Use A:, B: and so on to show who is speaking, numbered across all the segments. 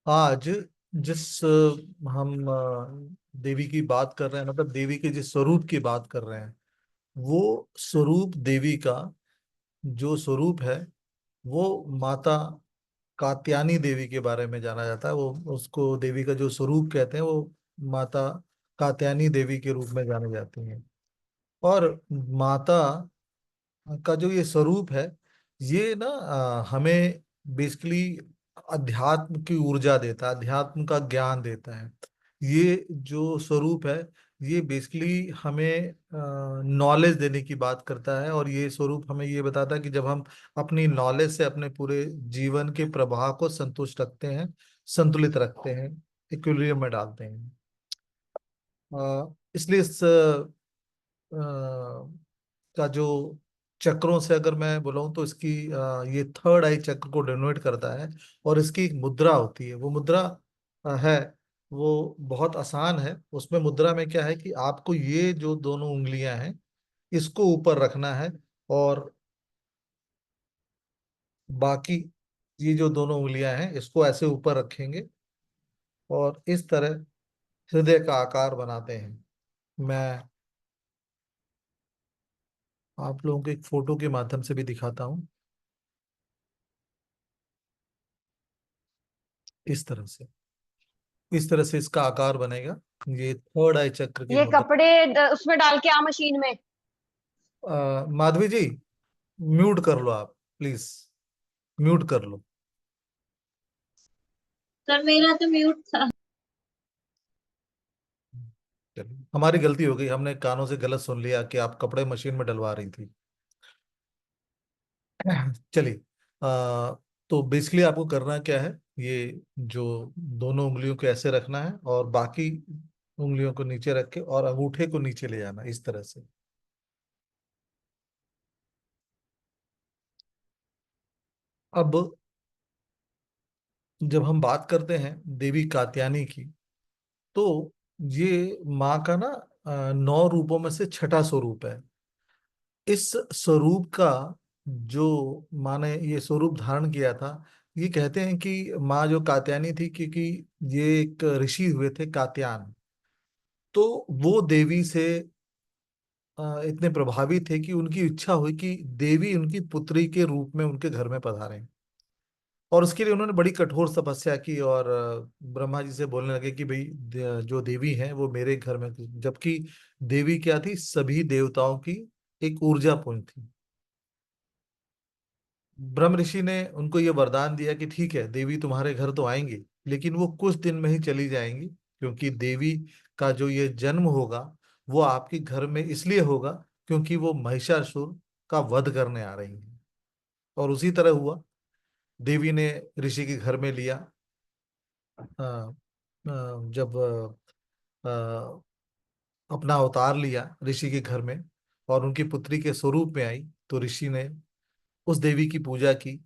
A: आज जिस हम देवी की बात कर रहे हैं, मतलब देवी के जिस स्वरूप की बात कर रहे हैं, वो स्वरूप देवी का जो स्वरूप है वो माता कात्यायनी देवी के बारे में जाना जाता है। वो उसको देवी का जो स्वरूप कहते हैं वो माता कात्यायनी देवी के रूप में जाने जाती हैं। और माता का जो ये स्वरूप है, ये ना हमें बेसिकली अध्यात्म की ऊर्जा देता है, अध्यात्म का ज्ञान देता है। ये जो स्वरूप है, ये बेसिकली हमें नॉलेज देने की बात करता है। और ये स्वरूप हमें ये बताता है कि जब हम अपनी नॉलेज से अपने पूरे जीवन के प्रवाह को संतुष्ट रखते हैं, संतुलित रखते हैं, इक्विलिब्रियम में डालते हैं। इसलिए इस का जो चक्रों से अगर मैं बोलूँ तो इसकी ये थर्ड आई चक्र को डिनोट करता है। और इसकी एक मुद्रा होती है, वो मुद्रा है, वो बहुत आसान है। उसमें मुद्रा में क्या है कि आपको ये जो दोनों उंगलियां हैं इसको ऊपर रखना है, और बाकी ये जो दोनों उंगलियां हैं इसको ऐसे ऊपर रखेंगे और इस तरह हृदय का आकार बनाते हैं। मैं आप लोगों को एक फोटो के माध्यम से भी दिखाता हूँ, इस तरह से। इस तरह से इसका आकार बनेगा। ये थर्ड आई चक्र की
B: ये
A: मुद्रा।
B: कपड़े उसमें डाल के आ मशीन में।
A: माधवी जी, म्यूट कर लो आप प्लीज, म्यूट कर लो।
B: सर मेरा तो म्यूट था।
A: चलिए, हमारी गलती हो गई, हमने कानों से गलत सुन लिया कि आप कपड़े मशीन में डलवा रही थी। चलिए, तो बेसिकली आपको करना क्या है, ये जो दोनों उंगलियों को ऐसे रखना है और बाकी उंगलियों को नीचे रख के और अंगूठे को नीचे ले जाना इस तरह से। अब जब हम बात करते हैं देवी कात्यायनी की, तो ये माँ का ना 9 रूपों में से छठा स्वरूप है। इस स्वरूप का जो माँ ने ये स्वरूप धारण किया था, ये कहते हैं कि माँ जो कात्यायनी थी, क्योंकि ये एक ऋषि हुए थे कात्यायन, तो वो देवी से इतने प्रभावित थे कि उनकी इच्छा हुई कि देवी उनकी पुत्री के रूप में उनके घर में पधारें। और उसके लिए उन्होंने बड़ी कठोर तपस्या की और ब्रह्मा जी से बोलने लगे कि भाई जो देवी हैं वो मेरे घर में। जबकि देवी क्या थी, सभी देवताओं की एक ऊर्जा पुंज थी। ब्रह्म ऋषि ने उनको ये वरदान दिया कि ठीक है, देवी तुम्हारे घर तो आएंगी, लेकिन वो कुछ दिन में ही चली जाएंगी, क्योंकि देवी का जो ये जन्म होगा वो आपके घर में इसलिए होगा क्योंकि वो महिषासुर का वध करने आ रही हैं। और उसी तरह हुआ। देवी ने ऋषि के घर में लिया। जब अपना अवतार लिया ऋषि के घर में और उनकी पुत्री के स्वरूप में आई, तो ऋषि ने उस देवी की पूजा की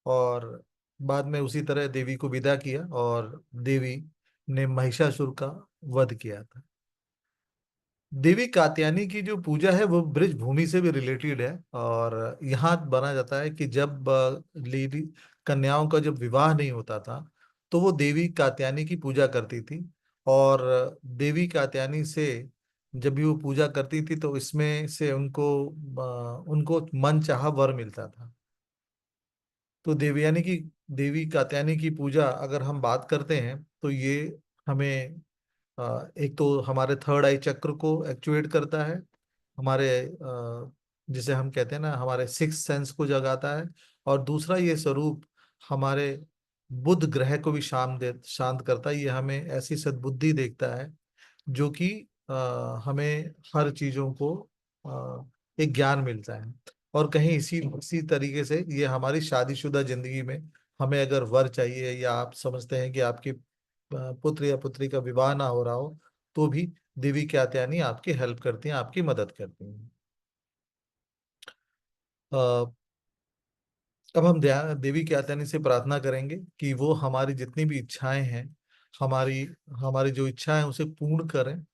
A: और बाद में उसी तरह देवी को विदा किया और देवी ने महिषासुर का वध किया था। देवी कात्यायनी की जो पूजा है वो ब्रज भूमि से भी रिलेटेड है। और यहाँ माना जाता है कि जब लेडी कन्याओं का जब विवाह नहीं होता था, तो वो देवी कात्यायनी की पूजा करती थी। और देवी कात्यायनी से जब भी वो पूजा करती थी तो इसमें से उनको मन चाहा वर मिलता था। तो देवयानी की देवी कात्यायनी की पूजा अगर हम बात करते हैं तो ये हमें एक तो हमारे थर्ड आई चक्र को एक्टिवेट करता है, हमारे जिसे हम कहते हैं ना, हमारे सिक्स सेंस को जगाता है। और दूसरा ये स्वरूप हमारे बुध ग्रह को भी शांत करता है। ये हमें ऐसी सद्बुद्धि देखता है जो कि हमें हर चीजों को एक ज्ञान मिलता है। और कहीं इसी इसी तरीके से ये हमारी शादीशुदा जिंदगी में हमें अगर वर चाहिए, या आप समझते हैं कि आपकी पुत्र या पुत्री का विवाह ना हो रहा हो, तो भी देवी कात्यायनी आपकी हेल्प करती हैं, आपकी मदद करती हैं। अ, अब हम देवी कात्यायनी से प्रार्थना करेंगे कि वो हमारी जितनी भी इच्छाएं हैं, हमारी हमारी जो इच्छाएं उसे पूर्ण करें।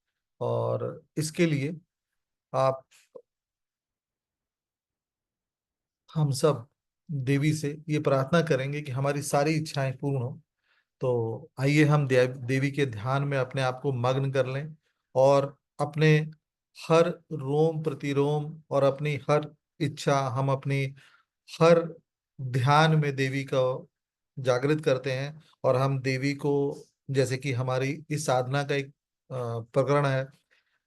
A: और इसके लिए आप हम सब देवी से ये प्रार्थना करेंगे कि हमारी सारी इच्छाएं पूर्ण हो। तो आइए हम देवी के ध्यान में अपने आप को मग्न कर लें, और अपने हर रोम प्रतिरोम और अपनी हर इच्छा, हम अपनी हर ध्यान में देवी का जागृत करते हैं। और हम देवी को, जैसे कि हमारी इस साधना का एक प्रकरण है,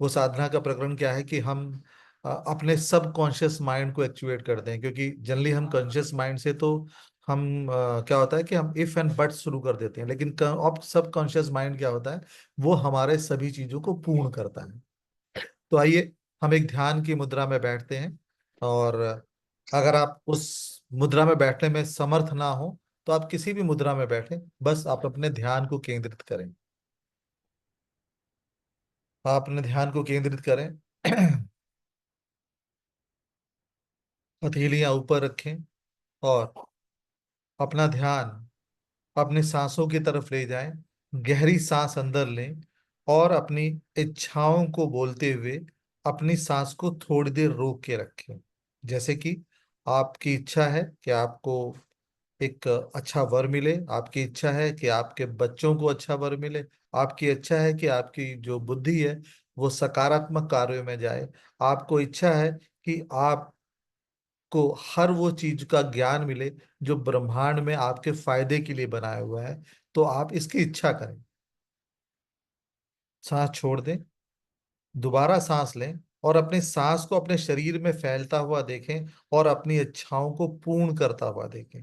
A: वो साधना का प्रकरण क्या है कि हम अपने सब कॉन्शियस माइंड को एक्टिवेट करते हैं। क्योंकि जनरली हम कॉन्शियस माइंड से तो हम क्या होता है कि हम इफ एंड बट शुरू कर देते हैं, लेकिन अब सब कॉन्शियस माइंड क्या होता है, वो हमारे सभी चीजों को पूर्ण करता है। तो आइए हम एक ध्यान की मुद्रा में बैठते हैं। और अगर आप उस मुद्रा में बैठने में समर्थ ना हो, तो आप किसी भी मुद्रा में बैठें, बस आप अपने ध्यान को केंद्रित करें। आप अपने ध्यान को केंद्रित करें। हथेलियां ऊपर रखें और अपना ध्यान अपने सांसों की तरफ ले जाएं। गहरी सांस अंदर लें और अपनी इच्छाओं को बोलते हुए अपनी सांस को थोड़ी देर रोक के रखें। जैसे कि आपकी इच्छा है कि आपको एक अच्छा वर मिले, आपकी इच्छा है कि आपके बच्चों को अच्छा वर मिले, आपकी इच्छा है कि आपकी जो बुद्धि है वो सकारात्मक कार्यों में जाए, आपको इच्छा है कि आपको हर वो चीज का ज्ञान मिले जो ब्रह्मांड में आपके फायदे के लिए बनाया हुआ है। तो आप इसकी इच्छा करें। सांस छोड़ दें, दोबारा सांस लें और अपने सांस को अपने शरीर में फैलता हुआ देखें और अपनी इच्छाओं को पूर्ण करता हुआ देखें।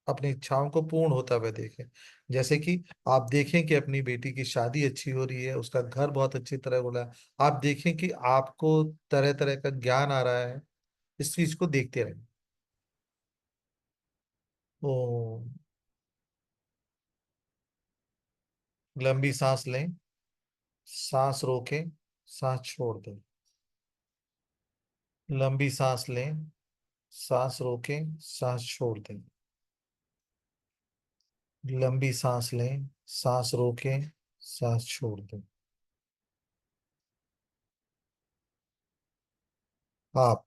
A: अपनी इच्छाओं को पूर्ण होता हुआ देखें। जैसे कि आप देखें कि अपनी बेटी की शादी अच्छी हो रही है, उसका घर बहुत अच्छी तरह हो रहा है। आप देखें कि आपको तरह तरह का ज्ञान आ रहा है। इस चीज को देखते रहें। ओ, लंबी सांस लें, सांस रोकें, सांस छोड़ दें। लंबी सांस लें, सांस रोकें, सांस छोड़ दें। लंबी सांस लें, सांस रोकें, सांस छोड़ दें। आप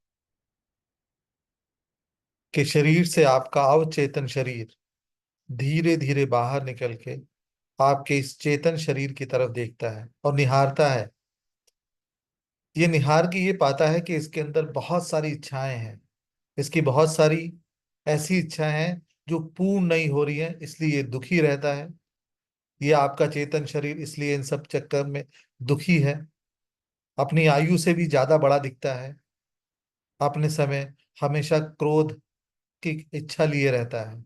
A: के शरीर से आपका अवचेतन शरीर धीरे धीरे बाहर निकल के आपके इस चेतन शरीर की तरफ देखता है और निहारता है। ये निहार के ये पाता है कि इसके अंदर बहुत सारी इच्छाएं हैं। इसकी बहुत सारी ऐसी इच्छाएं हैं जो पूर्ण नहीं हो रही हैं, इसलिए ये दुखी रहता है। ये आपका चेतन शरीर इसलिए इन सब चक्कर में दुखी है, अपनी आयु से भी ज्यादा बड़ा दिखता है, अपने समय हमेशा क्रोध की इच्छा लिए रहता है।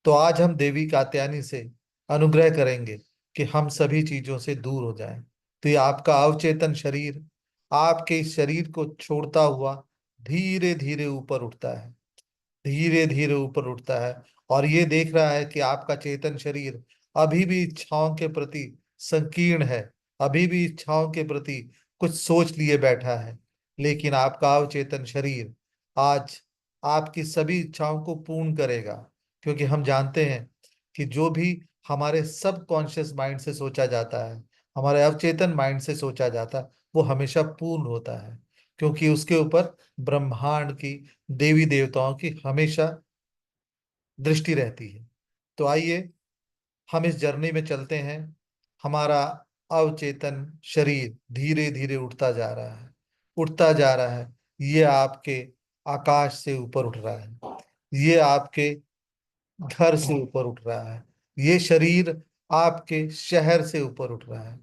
A: तो आज हम देवी कात्यायनी से अनुग्रह करेंगे कि हम सभी चीजों से दूर हो जाएं। तो ये आपका अवचेतन शरीर आपके इस शरीर को छोड़ता हुआ धीरे धीरे ऊपर उठता है, धीरे धीरे ऊपर उठता है। और ये देख रहा है कि आपका चेतन शरीर अभी भी इच्छाओं के प्रति संकीर्ण है, अभी भी इच्छाओं के प्रति कुछ सोच लिए बैठा है। लेकिन आपका अवचेतन शरीर आज आपकी सभी इच्छाओं को पूर्ण करेगा। क्योंकि हम जानते हैं कि जो भी हमारे सब कॉन्शियस माइंड से सोचा जाता है, हमारे अवचेतन माइंड से सोचा जाता है, वो हमेशा पूर्ण होता है। क्योंकि उसके ऊपर ब्रह्मांड की, देवी देवताओं की हमेशा दृष्टि रहती है। तो आइए हम इस जर्नी में चलते हैं। हमारा अवचेतन शरीर धीरे धीरे उठता जा रहा है, उठता जा रहा है। ये आपके आकाश से ऊपर उठ रहा है, ये आपके घर से ऊपर उठ रहा है, ये शरीर आपके शहर से ऊपर उठ रहा है।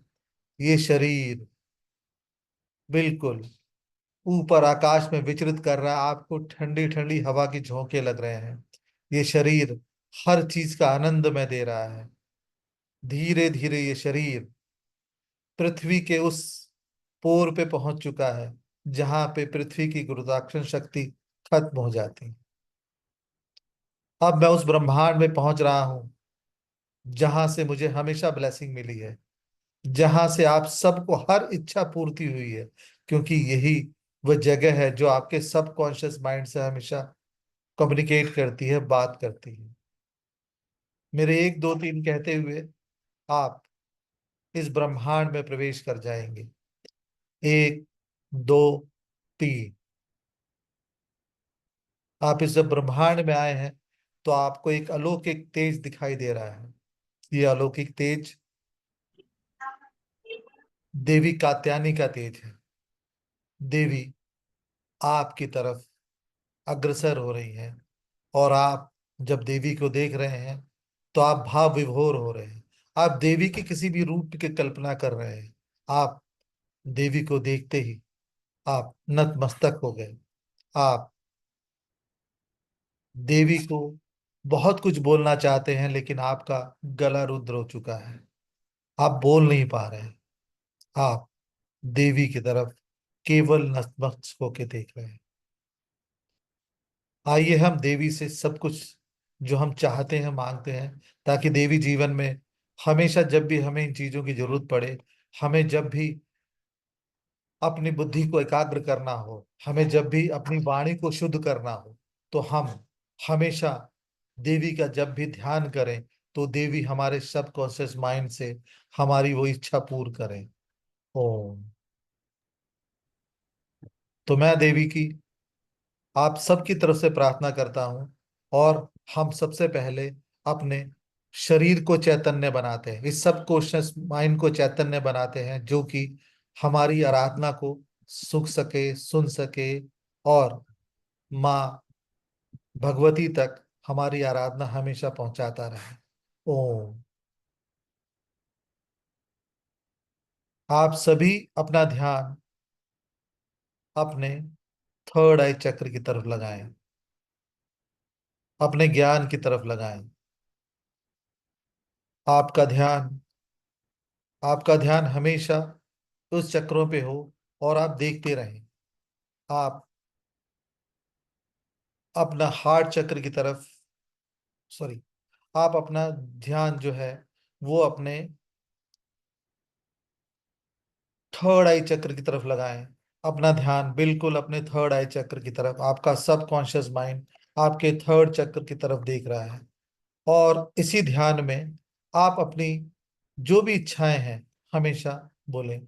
A: ये शरीर बिल्कुल ऊपर आकाश में विचरित कर रहा है, आपको ठंडी ठंडी हवा की झोंके लग रहे हैं। ये शरीर हर चीज का आनंद में दे रहा है। धीरे धीरे ये शरीर पृथ्वी के उस पोर पे पहुंच चुका है जहां पे पृथ्वी की गुरुत्वाकर्षण शक्ति खत्म हो जाती है। अब मैं उस ब्रह्मांड में पहुंच रहा हूं जहां से मुझे हमेशा ब्लेसिंग मिली है, जहां से आप सबको हर इच्छा पूर्ति हुई है। क्योंकि यही वह जगह है जो आपके सबकॉन्शियस माइंड से हमेशा कम्युनिकेट करती है, बात करती है। मेरे एक दो तीन कहते हुए आप इस ब्रह्मांड में प्रवेश कर जाएंगे। एक, दो, तीन। आप इस जब ब्रह्मांड में आए हैं तो आपको एक अलौकिक तेज दिखाई दे रहा है। ये अलौकिक तेज देवी कात्यायनी का तेज है। देवी आपकी तरफ अग्रसर हो रही है, और आप जब देवी को देख रहे हैं तो आप भाव विभोर हो रहे हैं। आप देवी के किसी भी रूप की कल्पना कर रहे हैं। आप देवी को देखते ही आप नतमस्तक हो गए। आप देवी को बहुत कुछ बोलना चाहते हैं, लेकिन आपका गला रुद्र हो चुका है। आप बोल नहीं पा रहे हैं। आप देवी की तरफ केवल नतमस्तक होके देख रहे हैं। आइए हम देवी से सब कुछ जो हम चाहते हैं मांगते हैं, ताकि देवी जीवन में हमेशा जब भी हमें इन चीजों की जरूरत पड़े, हमें जब भी अपनी बुद्धि को एकाग्र करना हो, हमें जब भी अपनी वाणी को शुद्ध करना हो, तो हम हमेशा देवी का जब भी ध्यान करें तो देवी हमारे सबकॉन्शियस माइंड से हमारी वो इच्छा पूर्ण करें। ओम। तो मैं देवी की आप सबकी तरफ से प्रार्थना करता हूं, और हम सबसे पहले अपने शरीर को चैतन्य बनाते हैं, इस सब कॉन्शियस माइंड को चैतन्य बनाते हैं, जो कि हमारी आराधना को सुख सके, सुन सके, और माँ भगवती तक हमारी आराधना हमेशा पहुंचाता रहे। ओम। आप सभी अपना ध्यान अपने थर्ड आई चक्र की तरफ लगाएं, अपने ज्ञान की तरफ लगाएं। आपका ध्यान आपका ध्यान हमेशा उस चक्रों पे हो, और आप देखते रहें। आप अपना हार्ट चक्र की तरफ, सॉरी, आप अपना ध्यान जो है वो अपने थर्ड आई चक्र की तरफ लगाएं। अपना ध्यान बिल्कुल अपने थर्ड आई चक्र की तरफ, आपका सबकॉन्शियस माइंड आपके थर्ड चक्र की तरफ देख रहा है। और इसी ध्यान में आप अपनी जो भी इच्छाएं हैं हमेशा बोलें।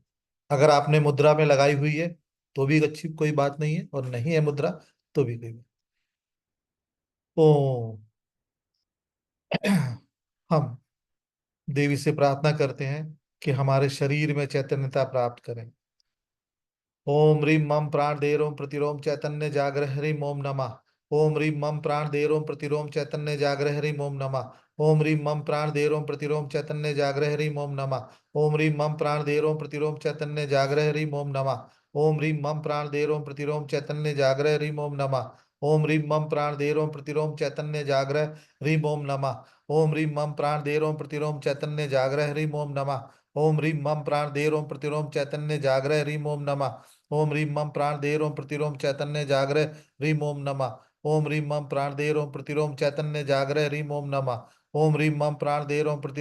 A: अगर आपने मुद्रा में लगाई हुई है तो भी अच्छी कोई बात नहीं है, और नहीं है मुद्रा तो भी कोई बात। ओ हम देवी से प्रार्थना करते हैं कि हमारे शरीर में चैतन्यता प्राप्त करें। ओम ह्रीं मम प्राण देरोम प्रतिरोम चैतन्य जागर हरिम ओम नमः। ओम ह्रीं मम प्राण देरोम प्रतिरोम चैतन्य जागर हरिम ओम नमः। ओम ह्रीं मम प्राण देरोम प्रतिरोम चैतन्य जागर हरिम ओम नमः। ओम ह्रीं मम प्राण देरोम प्रतिरोम चैतन्य जागर हरिम ओम नमः। ओम ह्रीं मम प्राण देरोम प्रतिरोम चैतन्य जागर हरिम ओम नमः। ओम ह्रीं मम प्राण देरोम प्रतिरोम चैतन्य जागर हरिम ओम नमः। ओम ह्रीं मम प्राण देरोम प्रतिरोम चैतन्य जागर हरिम ओम नमः। ओम ह्रीं मम प्राण देरोम प्रतिरोम चैतन्य जागर हरिम ओम नमः। ओम ह्रीं मम प्राण देर ओम प्रतिरोम चैतन्य जागृह ह्रीं ओम नमः। ओम ह्रीं मम प्राण देर ओम प्रतिरोम चैतन्य जागृह ह्रीं ओम नमः। ओम ह्रीं मम प्राण देर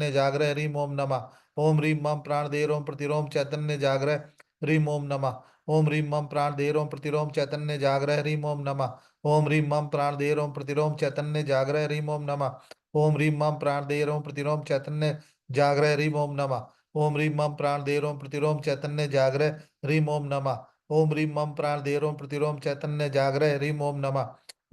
A: ओम प्रतिरोम चैतन्य जागृह ह्रीं ओम नमः। ओम ह्रीं मम प्राण देर ओम प्रतिरोम चैतन्य जागृह ह्रीं ओम नमः। ओम ह्रीं मम प्राण देर ओम प्रतिरोम चैतन्य जागृह ह्रीं ओम नमः। ओम ह्रीं मम प्राण देर ओम प्रतिरोम चैतन्य जागृह ह्रीं ओम नमः। ओम ह्रीं मम प्राण देर ओम प्रतिरोम चैतन्य जागृह ह्रीं ओम नमः। ओम ह्रीं मम प्राण देर ओम प्रतिरोम चैतन्य जागृह ह्रीं ओम नमः। ओम ह्रीं मम प्राण देरोम प्रतिरोम चैतन्य जागृह ह्रीं ओम नमः।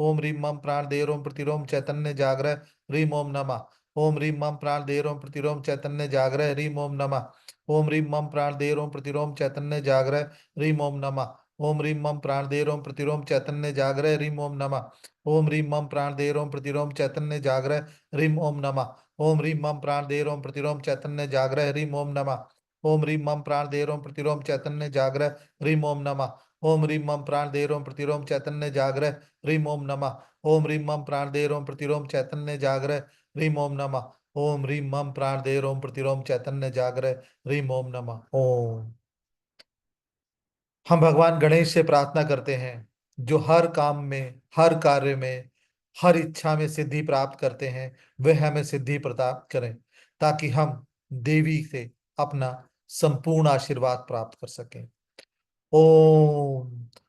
A: ओम ह्रीं मम प्राण देरोम प्रतिरोम चैतन्य जागृह ह्रीं ओम नमः। ओम ह्रीं मम प्राण देरोम प्रतिरोम चैतन्य जागृह ह्रीं ओम नमः। ओम ह्रीं मम प्राण देरोम प्रतिरोम चैतन्य जागृह ह्रीं ओम नमः। ओम ह्रीं मम प्राण देरोम प्रतिरोम चैतन्य जागृह ह्रीं ओम नमः। ओम ह्रीं मम प्राण देरोम प्रतिरोम चैतन्य जागृह ह्रीं ओम नमः। ओम ह्रीं मम प्राण देरोम प्रतिरोम चैतन्य जागृह ह्रीं ओम नमः। ओम ह्रीं मम प्राण देरोम प्रतिरोम चैतन्य जागृह ह्रीं ओम नमः। ओम ह्रीं मम प्राण देरोम प्रतिरोम चैतन्य जागृह ह्रीं ओम नमः। ओम ह्रीं मम प्राण देरोम प्रतिरोम चैतन्य जागृह ह्रीं ओम नमः। ओम ह्रीं मम प्राण देरोम प्रतिरोम चैतन्य जागृह ह्रीं ओम नमः। ओम। हम भगवान गणेश से प्रार्थना करते हैं, जो हर काम में, हर कार्य में, हर इच्छा में सिद्धि प्राप्त करते हैं, वे हमें सिद्धि प्राप्त करें, ताकि हम देवी से अपना संपूर्ण आशीर्वाद प्राप्त कर सकें। ओम।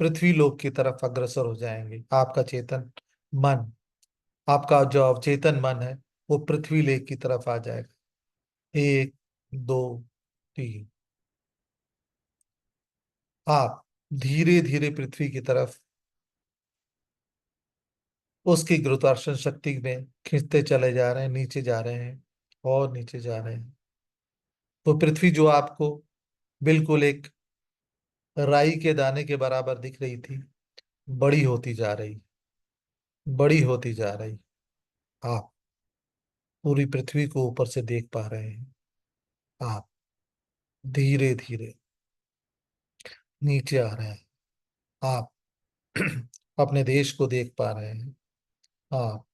A: पृथ्वी लोक की तरफ अग्रसर हो जाएंगे। आपका चेतन मन, आपका जो अवचेतन मन है वो पृथ्वी लेक की तरफ आ जाएगा। एक, दो, तीन। आप धीरे धीरे पृथ्वी की तरफ उसकी गुरुत्वाकर्षण शक्ति में खींचते चले जा रहे हैं, नीचे जा रहे हैं और नीचे जा रहे हैं। तो पृथ्वी जो आपको बिल्कुल एक राई के दाने के बराबर दिख रही थी, बड़ी होती जा रही, बड़ी होती जा रही। आप पूरी पृथ्वी को ऊपर से देख पा रहे हैं। आप धीरे धीरे नीचे आ रहे हैं। आप अपने देश को देख पा रहे हैं। आप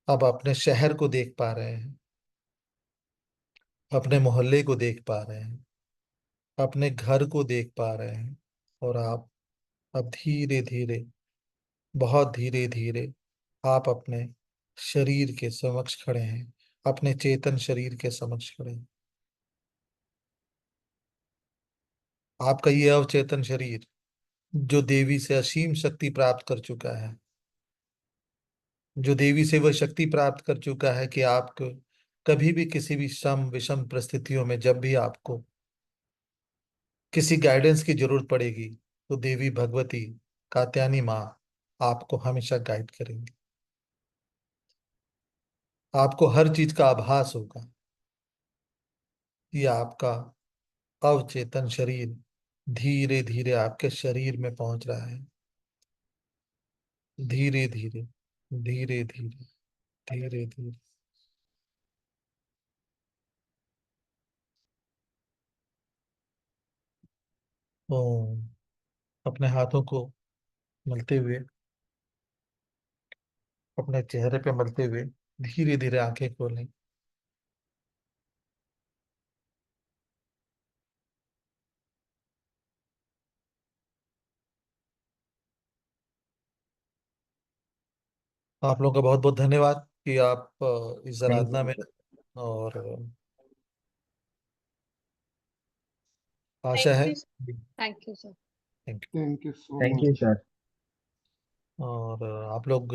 A: अब अपने शहर को देख पा रहे हैं, अपने मोहल्ले को देख पा रहे हैं, अपने घर को देख पा रहे हैं। और आप अब धीरे धीरे, बहुत धीरे धीरे आप अपने शरीर के समक्ष खड़े हैं, अपने चेतन शरीर के समक्ष खड़े हैं। आपका ये अवचेतन शरीर जो देवी से असीम शक्ति प्राप्त कर चुका है, जो देवी से वह शक्ति प्राप्त कर चुका है कि आपको कभी भी किसी भी सम विषम परिस्थितियों में जब भी आपको किसी गाइडेंस की जरूरत पड़ेगी तो देवी भगवती कात्यायनी माँ आपको हमेशा गाइड करेंगी। आपको हर चीज का आभास होगा। ये आपका अवचेतन शरीर धीरे धीरे आपके शरीर में पहुंच रहा है। धीरे धीरे, धीरे धीरे, धीरे धीरे। ओम। अपने हाथों को मलते हुए, अपने चेहरे पे मलते हुए धीरे धीरे आंखें खोलें। आप लोगों का बहुत बहुत धन्यवाद कि आप इस
C: थैंक
A: आराधना
C: यू
A: में,
C: सर।
A: और आशा
B: थैंक
A: है।
B: You. Thank you sir.
A: Thank
C: thank you so
D: thank
C: much.
D: You sir.
A: You. और आप लोग